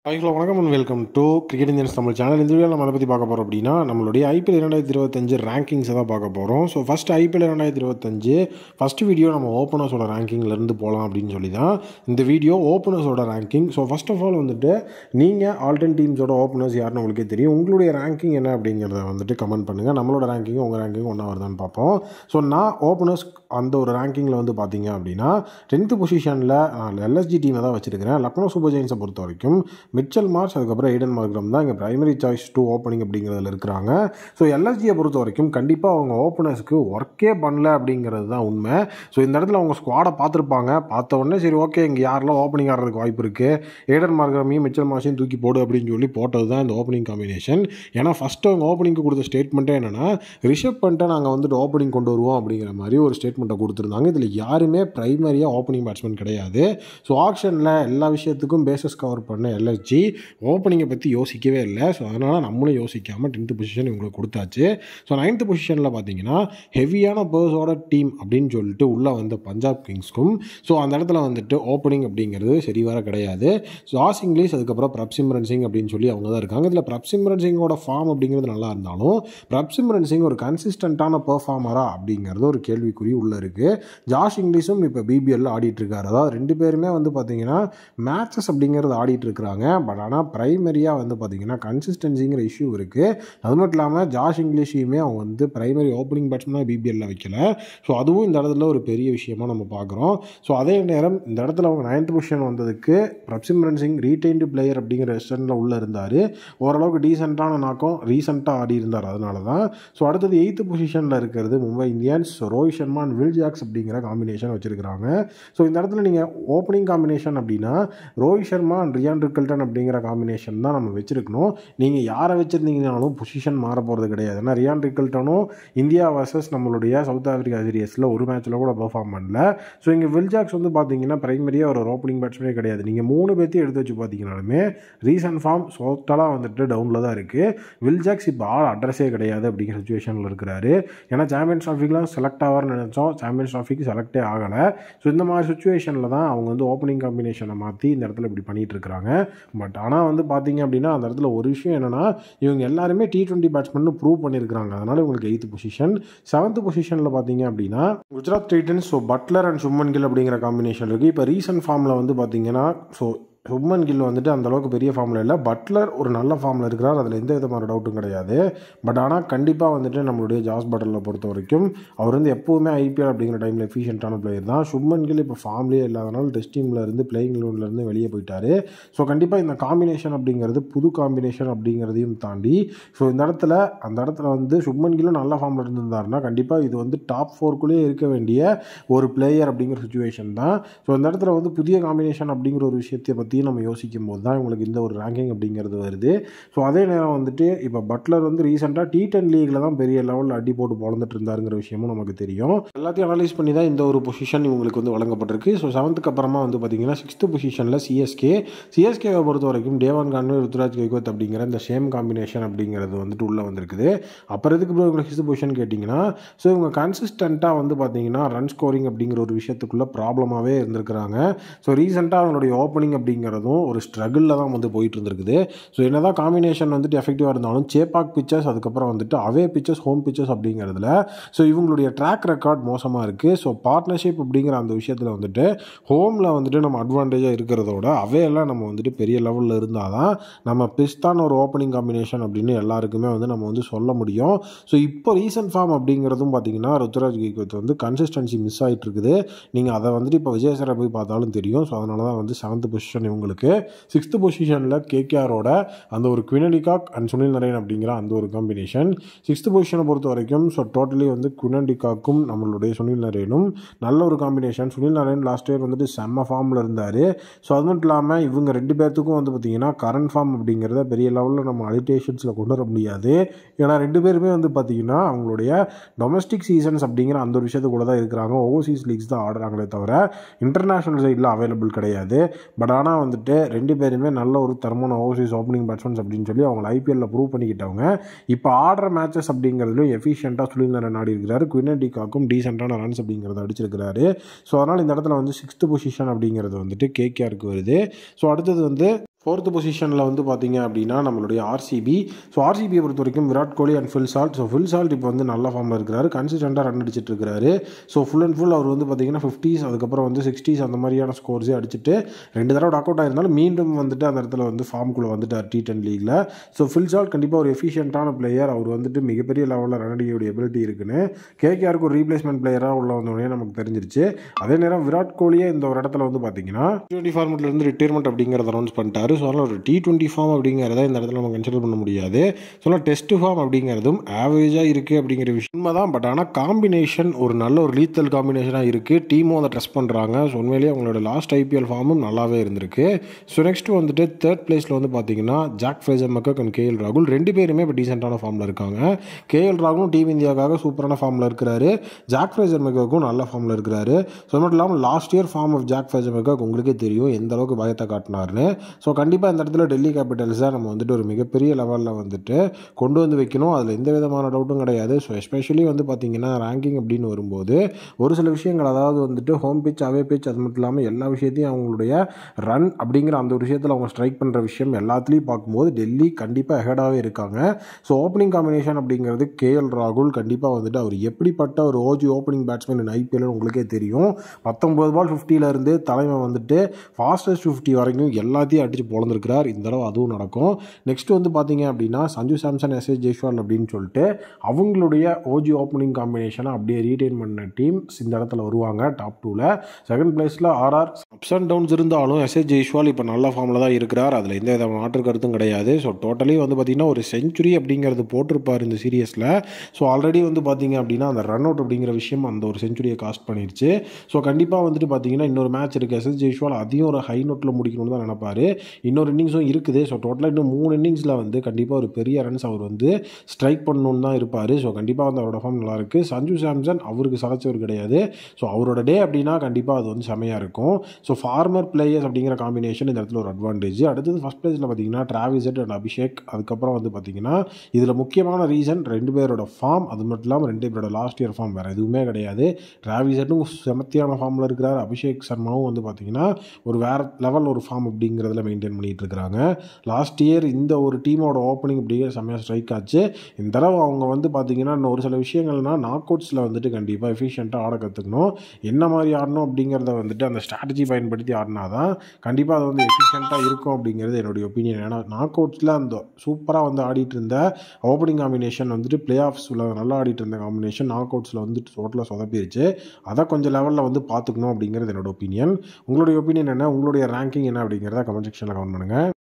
Hello வணக்கம் and welcome to cricket Indians Tamil channel. இந்த video நம்ம அதை பற்றி பார்க்க போகிறோம் அப்படின்னா நம்மளுடைய ஐபிஎல் 2025 ரேங்கிங்ஸை தான் பார்க்க போகிறோம். So first IPL 2025 first video நம்ம ஓப்பனர்ஸோட ரேங்கிங்லேருந்து போகலாம் அப்படின்னு சொல்லி தான் இந்த வீடியோ ஓப்பனர்ஸோட ranking. So first of all வந்துட்டு நீங்கள் ஆல்டன் டீம்ஸோட ஓப்பனர்ஸ் யாருன்னு உங்களுக்கே தெரியும். உங்களுடைய ரேங்கிங் என்ன அப்படிங்கிறத வந்துட்டு கமெண்ட் பண்ணுங்கள். நம்மளோட ரேங்கிங் உங்கள் ரேங்கிங் ஒன்றா வருதான்னு பார்ப்போம். ஸோ நான் ஓப்பனர்ஸ் அந்த ஒரு ரேங்கிங்கில் வந்து பார்த்தீங்க அப்படின்னா 10th பொசிஷனில் நான் எல்எஸ்ஜி டீமை தான் வச்சுருக்கிறேன். லக்னோ சூப்பர் ஜெயின்ஸை பொறுத்த வரைக்கும் மிச்சல் மார்ஷ் அதுக்கப்புறம் எய்டன் மார்க்ரம் தான் இங்கே பிரைமரி சாய்ஸ் 2 ஓப்பனிங் அப்படிங்கிறதுல இருக்கிறாங்க. ஸோ எல்எஸ்ஜியை பொறுத்த வரைக்கும் கண்டிப்பாக அவங்க ஓப்பனர்ஸ்க்கு ஒர்க்கே பண்ணல அப்படிங்கிறது தான் உண்மை. ஸோ இந்த இடத்துல அவங்க ஸ்குவாடை பார்த்துருப்பாங்க. பார்த்த உடனே சரி ஓகே இங்கே யாரெல்லாம் ஓப்பனிங் ஆடுறதுக்கு வாய்ப்பு இருக்குது, எய்டன் மார்க்ரமையும் மிச்சல் மார்ஷையும் தூக்கி போடு அப்படின்னு சொல்லி போட்டது தான் இந்த ஓப்பனிங் காம்பினேஷன். ஏன்னா ஃபஸ்ட்டு அவங்க ஓப்பனிங்க்கு கொடுத்த ஸ்டேட்மெண்ட்டே என்னென்னா ரிஷப் பண்ணிட்டு நாங்கள் வந்துட்டு ஓப்பனிங் கொண்டு வருவோம் அப்படிங்கிற மாதிரி ஒரு ஸ்டேட்மெண்ட்டை கொடுத்துருந்தாங்க. இதில் யாருமே பிரைமரியாக ஓப்பனிங் பேட்ஸ்மேன் கிடையாது. ஸோ ஆக்ஷனில் எல்லா விஷயத்துக்கும் பேசஸ் கவர் பண்ண எல்எஸ்ஜி ஓப்பனிங்கை பற்றி யோசிக்கவே இல்லை. ஸோ அதனால் நம்மளும் யோசிக்காமல் 10th பொசிஷன் இவங்களுக்கு கொடுத்தாச்சு. ஸோ 9th பொசிஷனில் பார்த்தீங்கன்னா ஹெவியான பர்ஸோட டீம் அப்படின்னு சொல்லிட்டு உள்ளே வந்த பஞ்சாப் கிங்ஸ்க்கும் ஸோ அந்த இடத்துல வந்துட்டு ஓப்பனிங் அப்படிங்கிறது சரி வர கிடையாது. ஜாஸ் இங்கிலீஷ் அதுக்கப்புறம் பிரப்சிம்ரன் சிங் அப்படின்னு சொல்லி அவங்க தான் இருக்காங்க. இதில் பிரப்சிம்ரன் சிங்கோட ஃபார்ம் அப்படிங்கிறது நல்லா இருந்தாலும் பிரப்சிம்ரன் சிங் ஒரு கன்சிஸ்டண்ட்டான பெர்ஃபார்மரா அப்படிங்கிறது ஒரு கேள்விக்குறி உள்ளே இருக்குது. ஜாஷ் இங்கிலீஷும் இப்போ பிபிஎல்ல ஆடிட்டு இருக்காரு. அதாவது ரெண்டு பேருமே வந்து பார்த்தீங்கன்னா மேட்சஸ் அப்படிங்கிறது ஆடிட்டு இருக்கிறாங்க. பட் ஆனால் பிரைமரியாக வந்து பார்த்தீங்கன்னா கன்சிஸ்டன்சிங்கிற இஷ்யூ இருக்குது. அது மட்டும் இல்லாமல் ஜாஷ் இங்கிலீஷையுமே அவங்க வந்து பிரைமரி ஓப்பனிங் பேட்ஸ்மேனாக பிபிஎல்ல வைக்கல. ஸோ அதுவும் இந்த இடத்துல ஒரு பெரிய விஷயமாக நம்ம பார்க்குறோம். ஸோ அதே நேரம் இந்த இடத்துல அவங்க 9th பொசிஷன் வந்ததுக்கு பிரப்சிம்ரன் சிங் ரீடைன்டு பிளேயர் அப்படிங்கிற ரெஸ்டனில் உள்ளே இருந்தார். ஓரளவுக்கு டீசெண்டான நாக்கம் ரீசெண்டாக ஆடி இருந்தார். அதனால தான். ஸோ அடுத்தது 8th பொசிஷனில் இருக்கிறது Mumbai Indians. Rohit Sharma and Will Jacks அப்படிங்கிற காம்பினேஷன் வச்சுருக்கிறாங்க. ஸோ இந்த இடத்துல நீங்கள் ஓப்பனிங் காம்பினேஷன் அப்படின்னா Rohit Sharma and Ryan Rickelton அப்படிங்கிற காம்பினேஷன் தான் நம்ம வச்சுருக்கணும். நீங்கள் யாரை வச்சுருந்தீங்கனாலும் பொசிஷன் மாற போகிறது கிடையாது. ஏன்னா ரியான் ரிக்கல்டனும் இந்தியா வர்சஸ் நம்மளுடைய சவுத் ஆஃப்ரிக்கா சீரியஸில் ஒரு மேட்ச்சில் கூட பெர்ஃபார்ம் பண்ணல. ஸோ இங்கே வில் ஜாக்ஸ் வந்து பார்த்தீங்கன்னா பிரைமரியாக ஒரு ஓப்பனிங் பேட்ஸ்மேனே கிடையாது. நீங்கள் 3 பேர்த்தையும் எடுத்து வச்சு பார்த்தீங்கனாலுமே ரீசன்ட் ஃபார்ம் டோட்டலாக வந்துட்டு டவுனில் தான் இருக்குது. வில் ஜாக்ஸ் இப்போ ஆள் அட்ரஸே கிடையாது அப்படிங்கிற சுச்சுவேஷனில் இருக்கிறாரு. ஏன்னா சாம்பியன்ஸ் ட்ராஃபிக்லாம் செலக்ட் ஆவார்னு நினச்சோம், சாம்பியன்ஸ் ட்ராஃபிக்கு செலக்டே ஆகலை. ஸோ இந்த மாதிரி சுச்சுவேஷனில் தான் அவங்க வந்து ஓப்பனிங் காம்பினேஷனை மாற்றி இந்த இடத்துல இப்படி பண்ணிகிட்டு இருக்கிறாங்க. பட் ஆனால் வந்து பார்த்தீங்க அப்படின்னா அந்த இடத்துல ஒரு விஷயம் என்னென்னா இவங்க எல்லாருமே T20 பேட்ஸ்மேன் ப்ரூவ் பண்ணியிருக்கிறாங்க. அதனால் இவங்களுக்கு 8th பொசிஷன். 7th பொசிஷனில் பார்த்தீங்க அப்படின்னா Gujarat Titans. So Buttler and Shubman Gill அப்படிங்கிற காம்பினேஷன் இருக்குது. இப்போ ரீசன்ட் ஃபார்மில் வந்து பார்த்தீங்கன்னா ஸோ சுப்மன் கில் வந்துட்டு அந்தளவுக்கு பெரிய ஃபார்மில் இல்லை. பட்லர் ஒரு நல்ல ஃபார்மில் இருக்கிறார். அதில் எந்த விதமான டவுட்டும் கிடையாது. பட் ஆனால் கண்டிப்பாக வந்துட்டு நம்மளுடைய ஜாஸ் பட்லரை பொறுத்த வரைக்கும் அவர் வந்து எப்போவுமே ஐபிஎல் அப்படிங்கிற டைமில் எஃபிஷியன்ட்டான பிளேயர் தான். சுப்மன் கில் இப்போ ஃபார்ம்லேயே இல்லாதனால டெஸ்ட் டீமில் இருந்து பிளேயிங் லோன்லேருந்து வெளியே போயிட்டார். ஸோ கண்டிப்பாக இந்த காம்பினேஷன் அப்படிங்கிறது புது காம்பினேஷன் அப்படிங்கிறதையும் தாண்டி ஸோ இந்த இடத்துல அந்த இடத்துல வந்து சுப்மன் கில்லும் நல்ல ஃபார்மில் இருந்திருந்தாருன்னா கண்டிப்பாக இது வந்து டாப் 4க்குள்ளேயே இருக்க வேண்டிய ஒரு பிளேயர் அப்படிங்கிற சுச்சுவேஷன் தான். ஸோ இந்த இடத்துல வந்து புதிய காம்பினேஷன் அப்படிங்கிற ஒரு விஷயத்தை பற்றி நம்ம யோசிக்கும் போது தான் உங்களுக்கு இந்த ஒரு ரேங்கிங் அப்படிங்கிறது வருது. ஸோ அதே நேரம் வந்துட்டு இப்போ பட்லர் வந்து ரீசெண்டாக T10 லீக்ல தான் பெரிய லெவலில் அடி போட்டு பொழந்துட்டு இருந்தாருங்கிற விஷயமும் நமக்கு தெரியும். எல்லாத்தையும் அனலைஸ் பண்ணி தான் இந்த ஒரு பொசிஷன் இவங்களுக்கு வந்து வழங்கப்பட்டிருக்கு. ஸோ 7th அப்புறமா வந்து பார்த்தீங்கன்னா 6th பொசிஷனில் சிஎஸ்கேவை பொறுத்த வரைக்கும் டேவான் கான்வே ருத்ராஜ் கெய்க்வாத் அப்படிங்கிற இந்த சேம் காம்பினேஷன் அப்படிங்கிறது வந்துட்டு உள்ளே வந்திருக்குது. அப்புறம் எதுக்கு இவங்களுக்கு 6th பொசிஷன் கேட்டிங்கன்னா ஸோ இவங்க கன்சிஸ்டண்ட்டாக வந்து பார்த்தீங்கன்னா ரன் ஸ்கோரிங் அப்படிங்கிற ஒரு விஷயத்துக்குள்ளே ப்ராப்ளமாகவே இருந்திருக்கிறாங்க. ஸோ ரீசெண்டாக அவங்களுடைய ஓப்பனிங் அப்படிங்கிறதும் ஒரு ஸ்ட்ரகிளில் தான் வந்து போயிட்டு இருந்திருக்குது. ஸோ என்னதான் காம்பினேஷன் வந்துட்டு எஃபெக்டிவாக இருந்தாலும் சேப்பாக் பிச்சர்ஸ் அதுக்கப்புறம் வந்துட்டு அவே பிச்சர்ஸ் ஹோம் பிச்சர்ஸ் அப்படிங்கிறதுல ஸோ இவங்களுடைய ட்ராக் ரெக்கார்ட் மோசமாக இருக்குது. ஸோ பார்ட்னர்ஷிப் அப்படிங்கிற அந்த விஷயத்தில் வந்துட்டு ஹோமில் வந்துட்டு நம்ம அட்வான்டேஜாக இருக்கிறதோட அவையெல்லாம் நம்ம வந்துட்டு பெரிய லெவலில் இருந்தால் தான் நம்ம பெஸ்ட்டான ஒரு ஓப்பனிங் காம்பினேஷன் அப்படின்னு எல்லாருக்குமே வந்து நம்ம வந்து சொல்ல முடியும். ஸோ இப்போ ரீசன்ட் ஃபார்ம் அப்படிங்கிறதும் பார்த்தீங்கன்னா ருத்ராஜ் கெய்க்வாத் வந்து கன்சிஸ்டன்சி மிஸ் ஆகிட்டு இருக்குது. நீங்கள் அதை வந்துட்டு இப்போ விஜயசரை போய் பார்த்தாலும் தெரியும். ஸோ அதனால தான் வந்து 7th பொசிஷன் இவங்களுக்கு. 6th பொசிஷனில் கேகேஆரோட அந்த ஒரு குவின் டிகாக் அண்ட் சுனில் நரேன் அப்படிங்கிற அந்த ஒரு காம்பினேஷன். 6th பொசிஷனை பொறுத்த வரைக்கும் ஸோ டோட்டலி வந்து குவின் டிகாக்கும் நம்மளுடைய சுனில் நரேனும் நல்ல ஒரு combination. Sunil Naren last year வந்துட்டு செம்ம ஃபார்மில் இருந்தார். ஸோ அது மட்டும் இல்லாமல் இவங்க 2 பேர்த்துக்கும் வந்து பார்த்திங்கன்னா கரண்ட் ஃபார்ம் அப்படிங்கிறத பெரிய லெவலில் நம்ம அலிட்டேஷன்ஸில் கொண்டு வர முடியாது. ஏன்னா 2 பேருமே வந்து பார்த்திங்கன்னா அவங்களுடைய டொமஸ்டிக் சீசன்ஸ் அப்படிங்கிற அந்த ஒரு விஷயத்து கூட தான் இருக்கிறாங்க. ஓவர்சீஸ் லீக்ஸ் தான் ஆடுறாங்களே தவிர இன்டர்நேஷ்னல் சைடில் அவைலபிள் கிடையாது. பட் ஆனால் வந்துட்டு 2 பேருமே நல்ல ஒரு தரமான ஓவர்சீஸ் ஓப்பனிங் பேட்ஸ்மேன்ஸ் அப்படின்னு சொல்லி அவங்க ஐபிஎல்ல ப்ரூவ் பண்ணிக்கிட்டவங்க. இப்போ ஆடுற மேட்சஸ் அப்படிங்கிறதுலையும் எஃபிஷியண்ட்டாக சுனில் நரேன் ஆடி இருக்கிறாரு. குவின் டிகாக்கும் டீசெண்டான ரன்ஸ் அப்படிங்கிறத அடிச்சிருக்கிறாரு. ஸோ அதனால் இந்த இடத்துல வந்து 6th பொசிஷன் அப்படிங்கிறது வந்துட்டு கேகேஆருக்கு வருது. ஸோ அடுத்தது வந்து 4th பொசிஷனில் வந்து பார்த்தீங்க அப்படின்னா நம்மளுடைய ஆர்சிபி. ஸோ ஆர்சிபியை பொறுத்த வரைக்கும் Virat Kohli and Phil Salt. So Phil Salt இப்போ வந்து நல்ல ஃபார்மில் இருக்கிறாரு, கன்சிஸ்டண்ட்டாக ரன் அடிச்சிட்டு இருக்காரு. ஸோ ஃபுல் அண்ட் ஃபுல் அவர் வந்து பார்த்தீங்கன்னா 50s அதுக்கப்புறம் வந்து 60s அந்த மாதிரியான ஸ்கோர்ஸே அடிச்சுட்டு 2 தடவை டாக் அவுட் ஆயிருந்தாலும் மீண்டும் வந்துட்டு அந்த இடத்துல வந்து ஃபார்முக்குள்ளே வந்துட்டார் T10 லீகில். ஸோ ஃபில் சால்ட் கண்டிப்பாக ஒரு எஃபிஷியன்ட்டான பிளேயர். அவர் வந்துட்டு மிகப்பெரிய லெவலில் ரன் அடிக்கக்கூடிய எபிலிட்டி இருக்குன்னு கேகேஆருக்கு ஒரு ரீப்ளேஸ்மெண்ட் பிளேயராக உள்ள வந்தோடனே நமக்கு தெரிஞ்சிருச்சு. அதே நேரம் விராட் கோலியே இந்த ஒரு இடத்துல வந்து பார்த்தீங்கன்னா T20 ஃபார்மெட்லேருந்து ரிட்டையர்மெண்ட் அப்படிங்கிறத அனௌன்ஸ் பண்ணிட்டாரு. ஸோ அதனால் ஒரு T20 ஃபார்ம் அப்படிங்கிறத இந்த இடத்துல நம்ம கன்சிடர் பண்ண முடியாது. ஸோ டெஸ்ட் ஃபார்ம் அப்படிங்கிறதும் ஆவரேஜாக இருக்குது அப்படிங்கிற விஷயம் தான். பட் ஆனால் காம்பினேஷன் ஒரு நல்ல ஒரு லீத்தல் காம்பினேஷனாக இருக்குது. டீமும் அதை ட்ரெஸ்ட் பண்ணுறாங்க. ஸோ உண்மையிலேயே அவங்களோட லாஸ்ட் IPL ஃபார்மும் நல்லாவே இருந்திருக்கு. ஸோ நெக்ஸ்ட் வந்துட்டு 3rd பிளேஸில் வந்து பார்த்தீங்கன்னா Jake Fraser McGurk and KL ராகுல் 2 பேருமே இப்போ டீசெண்டான ஃபார்மில் இருக்காங்க. KL ராகுலும் டீம் இந்தியாவுக்காக சூப்பரான ஃபார்மில் இருக்கிறாரு. ஜாக் ஃப்ரேசர் மெக்கக்கும் நல்ல ஃபார்மில் இருக்கிறாரு. ஸோ அது மட்டும் இல்லாமல் last year form of Jake Fraser McGurk உங்களுக்கே தெரியும் எந்த அளவுக்கு பயத்தை காட்டினார்னு. ஸோ கண்டிப்பாக இந்த இடத்துல டெல்லி கேபிட்டல்ஸை நம்ம வந்துட்டு ஒரு மிகப்பெரிய லெவலில் வந்துட்டு கொண்டு வந்து வைக்கணும். அதில் எந்த விதமான டவுட்டும் கிடையாது. ஸோ எஸ்பெஷலி வந்து பார்த்தீங்கன்னா ரேங்கிங் அப்படின்னு வரும்போது ஒரு சில விஷயங்கள், அதாவது வந்துட்டு ஹோம் பிச் அவே பிச் அது மட்டும் இல்லாமல் எல்லா விஷயத்தையும் அவங்களுடைய ரன் அப்படிங்கிற அந்த ஒரு விஷயத்தில் அவங்க ஸ்ட்ரைக் பண்ணுற விஷயம் எல்லாத்துலேயும் பார்க்கும்போது டெல்லி கண்டிப்பாக ஹெடாகவே இருக்காங்க. ஸோ ஓப்பனிங் காம்பினேஷன் அப்படிங்கிறது KL ராகுல் கண்டிப்பாக வந்துட்டு அவர் எப்படிப்பட்ட ஒரு ஓஜி ஓப்பனிங் பேட்ஸ்மேன் IPL உங்களுக்கே தெரியும். 19 பால் 50 இருந்து தலைமை வந்துட்டு ஃபாஸ்டஸ்ட் 50 வரைக்கும் எல்லாத்தையும் அடித்து பொழந்திருக்கிறார். இந்த தடவை அதுவும் நடக்கும். நெக்ஸ்ட் வந்து பார்த்தீங்க அப்படின்னா சஞ்சு சாம்சன் SH ஜெய்ஸ்வால் அப்படின்னு சொல்லிட்டு அவங்களுடைய ஓஜி ஓப்பனிங் காம்பினேஷனை அப்படியே ரீடைன் பண்ண டீம்ஸ் இந்த இடத்துல வருவாங்க டாப் 2ல். 2nd பிளேஸில் RR அப்ஸ் அண்ட் டவுன்ஸ் இருந்தாலும் SH ஜெய்ஸ்வால் இப்போ நல்ல ஃபார்மில் தான் இருக்கிறார். அதில் எந்த வித மாற்று கருத்தும் கிடையாது. ஸோ டோட்டலி வந்து பார்த்திங்கன்னா ஒரு செஞ்சுரி அப்படிங்கிறது போட்டிருப்பார் இந்த சீரியஸில். ஸோ ஆல்ரெடி வந்து பார்த்திங்க அப்படின்னா அந்த ரன் அவுட் அப்படிங்கிற விஷயம் அந்த ஒரு செஞ்சுரியை காஸ்ட் பண்ணிடுச்சு. ஸோ கண்டிப்பாக வந்துட்டு பார்த்திங்கன்னா இன்னொரு மேட்ச் இருக்குது. SH ஜெய்ஸ்வால் அதையும் ஒரு ஹை நோட்டில் முடிக்கணும்னு தான் நினைப்பார். இன்னொரு இன்னிங்ஸும் இருக்குது. ஸோ டோட்டலாக இன்னும் 3 இன்னிங்ஸில் வந்து கண்டிப்பாக ஒரு பெரிய ரன்ஸ் அவர் வந்து ஸ்ட்ரைக் பண்ணணுன்னு தான் இருப்பார். ஸோ கண்டிப்பாக வந்து அவரோட ஃபார்ம் நல்லாயிருக்கு. சஞ்சு சாம்சன் அவருக்கு சளைச்சவர் கிடையாது. ஸோ அவரோட டே அப்படின்னா கண்டிப்பாக அது வந்து செமையாக இருக்கும். ஸோ ஃபார்மர் பிளேயர்ஸ் அப்படிங்கிற காம்பினேஷன் இந்த இடத்துல ஒரு அட்வான்டேஜ். அடுத்தது ஃபஸ்ட் பிளேஸில் பார்த்தீங்கன்னா டிராவிஸ் ஹெட் அண்ட் அபிஷேக். அதுக்கப்புறம் வந்து பார்த்தீங்கன்னா இதில் முக்கியமான ரீசன் 2 பேரோட ஃபார்ம், அது மட்டும் இல்லாமல் 2 பேரோட லாஸ்ட் இயர் ஃபார்ம், வேறு எதுவுமே கிடையாது. டிராவிஸ் ஹெட்டும் செமத்தியான ஃபார்மில் இருக்கிறார். அபிஷேக் சர்மாவும் வந்து பார்த்தீங்கன்னா ஒரு வேறு லெவல் ஒரு ஃபார்ம் அப்படிங்கிறதுல மெயின்டைன் பண்ணிகிட்டு இருக்கிறாங்க. லாஸ்ட் இயர் இந்த ஒரு டீமோட ஓப்பனிங் அப்படிங்கிற செம்மையாக ஸ்ட்ரைக் ஆச்சு. இந்த தடவை அவங்க வந்து பார்த்தீங்கன்னா இன்னும் ஒரு சில விஷயங்கள்னால் நாக் அவுட்ஸில் வந்துட்டு கண்டிப்பாக எஃபிஷியண்ட்டாக ஆட கற்றுக்கணும். என்ன மாதிரி ஆடணும் அப்படிங்கிறத வந்துட்டு அந்த ஸ்ட்ராட்டஜி பயன்படுத்தி ஆடினா தான் கண்டிப்பாக அது வந்து எஃபிஷியண்ட்டாக இருக்கும் அப்படிங்கிறது என்னுடைய ஒப்பீனியன். ஏன்னா நாக் அவுட்ஸில் அந்த சூப்பராக வந்து ஆடிட்டு இருந்த ஓப்பனிங் காம்பினேஷன் வந்துட்டு பிளே ஆஃப்ஸில் நல்லா ஆடிட்டு இருந்த காம்பினேஷன் நாக் அவுட்ஸில் வந்துட்டு டோட்டலாக சொதப்பிடுச்சு. அதை கொஞ்சம் லெவலில் வந்து பார்த்துக்கணும் அப்படிங்கிறது என்னோட ஒப்பீனியன். உங்களுடைய ஒப்பீனியன் என்ன? உங்களுடைய ரேங்கிங் என்ன அப்படிங்கிறத கமெண்ட் செக்ஷனில் கமெண்ட் பண்ணுங்கள்.